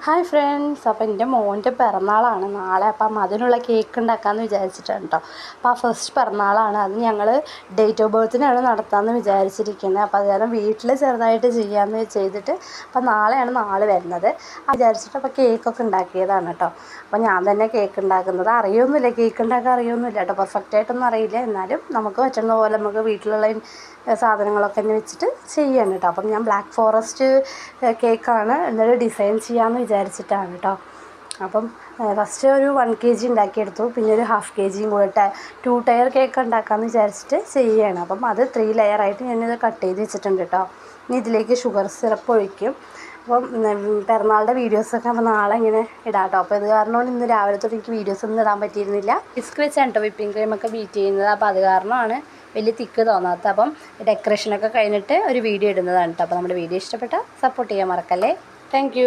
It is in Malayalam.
ഹായ് ഫ്രണ്ട്സ്, അപ്പോൾ എൻ്റെ മോൻ്റെ പിറന്നാളാണ് നാളെ. അപ്പം അതിനുള്ള കേക്ക് ഉണ്ടാക്കാമെന്ന് വിചാരിച്ചിട്ടാണ് കേട്ടോ. അപ്പോൾ ആ ഫസ്റ്റ് പിറന്നാളാണ്. അത് ഞങ്ങൾ ഡേറ്റ് ഓഫ് ബർത്തിനാണ് നടത്താമെന്ന് വിചാരിച്ചിരിക്കുന്നത്. അപ്പോൾ അത് കാരണം വീട്ടിൽ ചെറുതായിട്ട് ചെയ്യാമെന്ന് ചെയ്തിട്ട് അപ്പോൾ നാളെയാണ് നാൾ വരുന്നത് വിചാരിച്ചിട്ട് അപ്പോൾ കേക്കൊക്കെ ഉണ്ടാക്കിയതാണ് കേട്ടോ. അപ്പോൾ ഞാൻ തന്നെ കേക്ക് ഉണ്ടാക്കുന്നത് അറിയൊന്നുമില്ല, കേക്ക് ഉണ്ടാക്കാൻ അറിയൊന്നുമില്ല കേട്ടോ. പെർഫെക്റ്റായിട്ടൊന്നും അറിയില്ല, എന്നാലും നമുക്ക് പറ്റുന്ന പോലെ നമുക്ക് വീട്ടിലുള്ള സാധനങ്ങളൊക്കെ തന്നെ വെച്ചിട്ട് ചെയ്യാണ് കേട്ടോ. അപ്പം ഞാൻ ബ്ലാക്ക് ഫോറസ്റ്റ് കേക്കാണ് എന്നിട്ട് ഡിസൈൻ ചെയ്യാമെന്ന് വിചാരിച്ചിട്ടാണ് കേട്ടോ. അപ്പം ഫസ്റ്റ് ഒരു 1 kg ഉണ്ടാക്കിയെടുത്തു, പിന്നെ ഒരു 1/2 kg കൂടെ 2 ടയർ കേക്ക് ഉണ്ടാക്കാമെന്ന് വിചാരിച്ചിട്ട് ചെയ്യുകയാണ്. അപ്പം അത് 3 ലെയറായിട്ട് ഞാനിത് കട്ട് ചെയ്ത് വെച്ചിട്ടുണ്ട് കേട്ടോ. ഇനി ഇതിലേക്ക് ഷുഗർ സിറപ്പ് ഒഴിക്കും. അപ്പം പിറന്നാളുടെ വീഡിയോസൊക്കെ അപ്പോൾ നാളെ ഇങ്ങനെ ഇടാം കേട്ടോ. അപ്പോൾ ഇത് കാരണമാണ് ഇന്ന് രാവിലെ തൊട്ട് എനിക്ക് വീഡിയോസൊന്നും ഇടാൻ പറ്റിയിരുന്നില്ല. വിസ്ക് വെച്ചാണ് കേട്ടോ വിപ്പിംഗ് ക്രീമൊക്കെ ബീറ്റ് ചെയ്യുന്നത്. അപ്പോൾ അത് കാരണമാണ് വലിയ തിക്ക് തോന്നാത്തത്. അപ്പം ഡെക്കറേഷനൊക്കെ കഴിഞ്ഞിട്ട് ഒരു വീഡിയോ ഇടുന്നതാണ് കേട്ടോ. അപ്പോൾ നമ്മുടെ വീഡിയോ ഇഷ്ടപ്പെട്ടാൽ സപ്പോർട്ട് ചെയ്യാൻ മറക്കല്ലേ. താങ്ക്